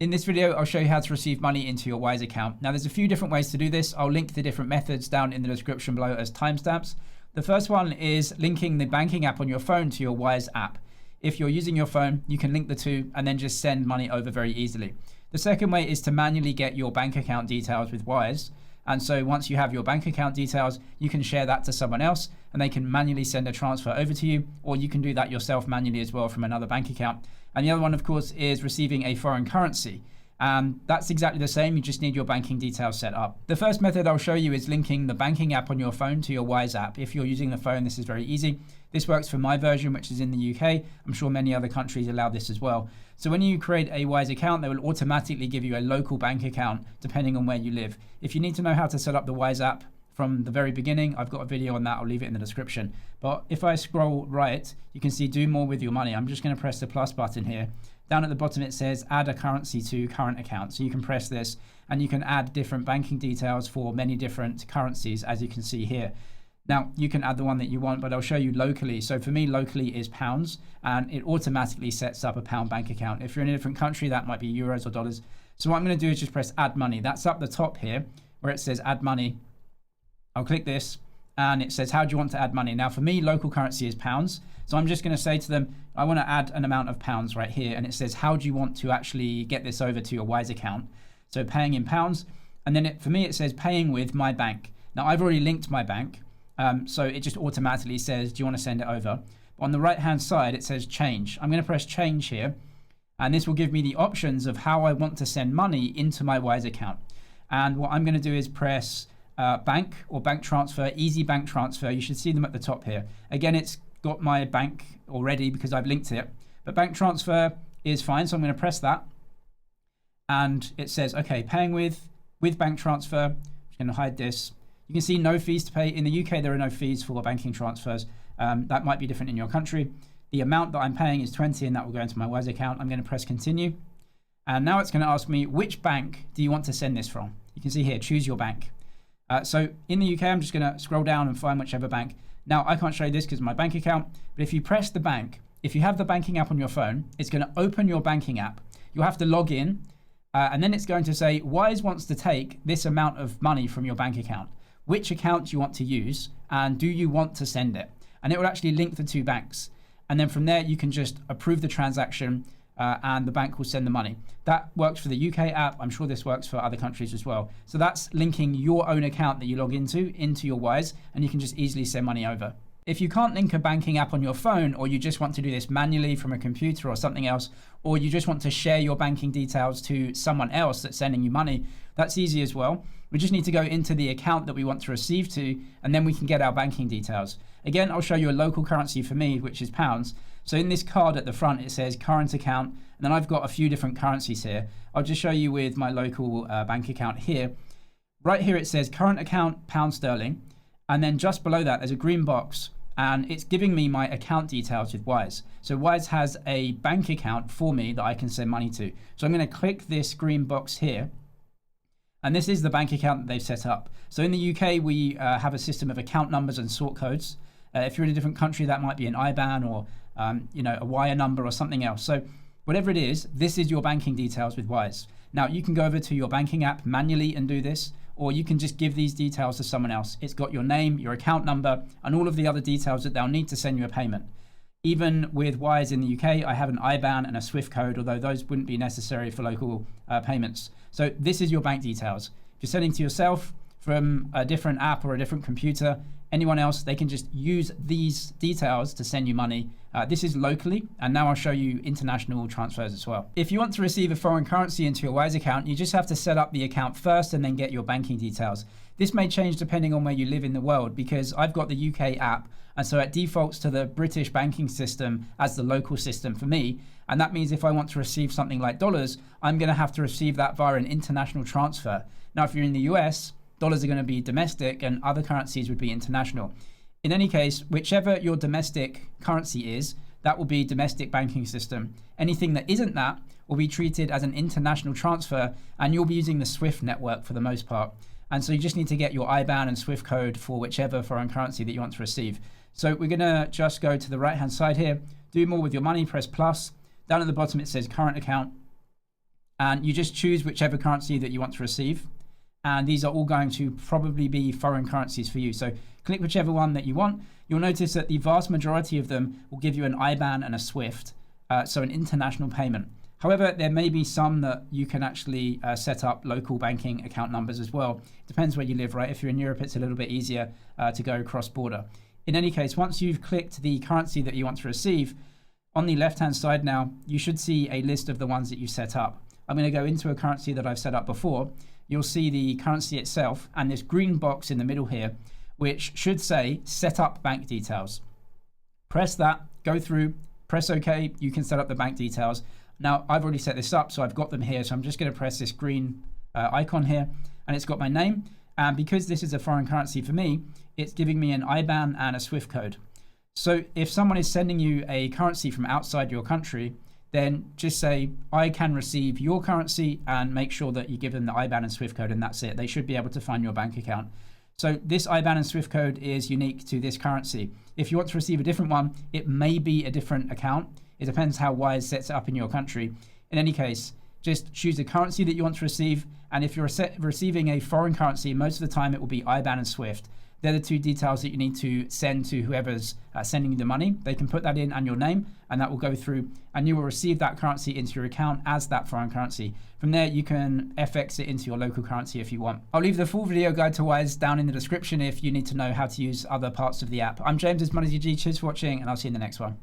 In this video, I'll show you how to receive money into your Wise account. Now, there's a few different ways to do this. I'll link the different methods down in the description below as timestamps. The first one is linking the banking app on your phone to your Wise app. If you're using your phone, you can link the two and then just send money over very easily. The second way is to manually get your bank account details with Wise. And so once you have your bank account details, you can share that to someone else and they can manually send a transfer over to you, or you can do that yourself manually as well from another bank account. And the other one, of course, is receiving a foreign currency. And that's exactly the same. You just need your banking details set up. The first method I'll show you is linking the banking app on your phone to your Wise app. If you're using the phone, this is very easy. This works for my version, which is in the UK. I'm sure many other countries allow this as well. So when you create a Wise account, they will automatically give you a local bank account depending on where you live. If you need to know how to set up the Wise app from the very beginning, I've got a video on that. I'll leave it in the description. But if I scroll right, you can see do more with your money. I'm just going to press the plus button here. Down at the bottom, it says add a currency to current account. So you can press this and you can add different banking details for many different currencies, as you can see here. Now, you can add the one that you want, but I'll show you locally. So for me, locally is pounds, and it automatically sets up a pound bank account. If you're in a different country, that might be euros or dollars. So what I'm going to do is just press add money. That's up the top here where it says add money. I'll click this and it says, how do you want to add money? Now for me, local currency is pounds. So I'm just going to say to them, I want to add an amount of pounds right here. And it says, how do you want to actually get this over to your Wise account? So paying in pounds. And then for me, it says paying with my bank. Now I've already linked my bank. So it just automatically says, do you want to send it over? But on the right hand side, it says change. I'm going to press change here. And this will give me the options of how I want to send money into my Wise account. And what I'm going to do is press bank or bank transfer, easy bank transfer. You should see them at the top here. Again, it's got my bank already because I've linked it, but bank transfer is fine. So I'm going to press that and it says, okay, paying with bank transfer. I'm just going to hide this. You can see no fees to pay. In the UK, there are no fees for banking transfers. That might be different in your country. The amount that I'm paying is 20 and that will go into my Wise account. I'm going to press continue. And now it's going to ask me, which bank do you want to send this from? You can see here, choose your bank. So in the UK, I'm just going to scroll down and find whichever bank. Now, I can't show you this because of my bank account, but if you press the bank, if you have the banking app on your phone, it's going to open your banking app. You'll have to log in, and then it's going to say, Wise wants to take this amount of money from your bank account. Which account do you want to use, and do you want to send it? And it will actually link the two banks. And then from there, you can just approve the transaction, and the bank will send the money. That works for the UK app. I'm sure this works for other countries as well. So that's linking your own account that you log into your Wise, and you can just easily send money over. If you can't link a banking app on your phone, or you just want to do this manually from a computer or something else, or you just want to share your banking details to someone else that's sending you money, that's easy as well. We just need to go into the account that we want to receive to, and then we can get our banking details. Again, I'll show you a local currency for me, which is pounds. So in this card at the front, it says current account, and then I've got a few different currencies here. I'll just show you with my local bank account here. Right here, it says current account, pound sterling. And then just below that, there's a green box, and it's giving me my account details with Wise. So Wise has a bank account for me that I can send money to. So I'm going to click this green box here. And this is the bank account that they've set up. So in the UK, we have a system of account numbers and sort codes. If you're in a different country, that might be an IBAN or a wire number or something else. So whatever it is, this is your banking details with Wise. Now you can go over to your banking app manually and do this, or you can just give these details to someone else. It's got your name, your account number, and all of the other details that they'll need to send you a payment. Even with Wise in the UK, I have an IBAN and a SWIFT code, although those wouldn't be necessary for local payments. So this is your bank details. If you're sending to yourself from a different app or a different computer, anyone else, they can just use these details to send you money. This is locally, and now I'll show you international transfers as well. If you want to receive a foreign currency into your Wise account, you just have to set up the account first and then get your banking details. This may change depending on where you live in the world, because I've got the UK app, and so it defaults to the British banking system as the local system for me. And that means if I want to receive something like dollars, I'm going to have to receive that via an international transfer. Now, if you're in the US, dollars are going to be domestic and other currencies would be international. In any case, whichever your domestic currency is, that will be domestic banking system. Anything that isn't that will be treated as an international transfer, and you'll be using the SWIFT network for the most part. And so you just need to get your IBAN and SWIFT code for whichever foreign currency that you want to receive. So we're going to just go to the right hand side here, do more with your money, press plus. Down at the bottom it says current account. and you just choose whichever currency that you want to receive. And these are all going to probably be foreign currencies for you. So click whichever one that you want. You'll notice that the vast majority of them will give you an IBAN and a SWIFT, so an international payment. However, there may be some that you can actually set up local banking account numbers as well. Depends where you live, right? If you're in Europe, it's a little bit easier to go cross-border. In any case, once you've clicked the currency that you want to receive, on the left-hand side now, you should see a list of the ones that you've set up. I'm going to go into a currency that I've set up before. You'll see the currency itself and this green box in the middle here, which should say set up bank details. Press that, go through, press OK, you can set up the bank details. Now, I've already set this up, so I've got them here. So I'm just going to press this green icon here, and it's got my name. And because this is a foreign currency for me, it's giving me an IBAN and a SWIFT code. So if someone is sending you a currency from outside your country, then just say, I can receive your currency, and make sure that you give them the IBAN and SWIFT code, and that's it. They should be able to find your bank account. So this IBAN and SWIFT code is unique to this currency. If you want to receive a different one, it may be a different account. It depends how Wise sets it up in your country. In any case, just choose the currency that you want to receive. And if you're receiving a foreign currency, most of the time it will be IBAN and SWIFT. They're the two details that you need to send to whoever's sending you the money. They can put that in and your name, and that will go through, and you will receive that currency into your account as that foreign currency. From there, you can FX it into your local currency if you want. I'll leave the full video guide to Wise down in the description if you need to know how to use other parts of the app. I'm James, this is Money GG. Cheers for watching, and I'll see you in the next one.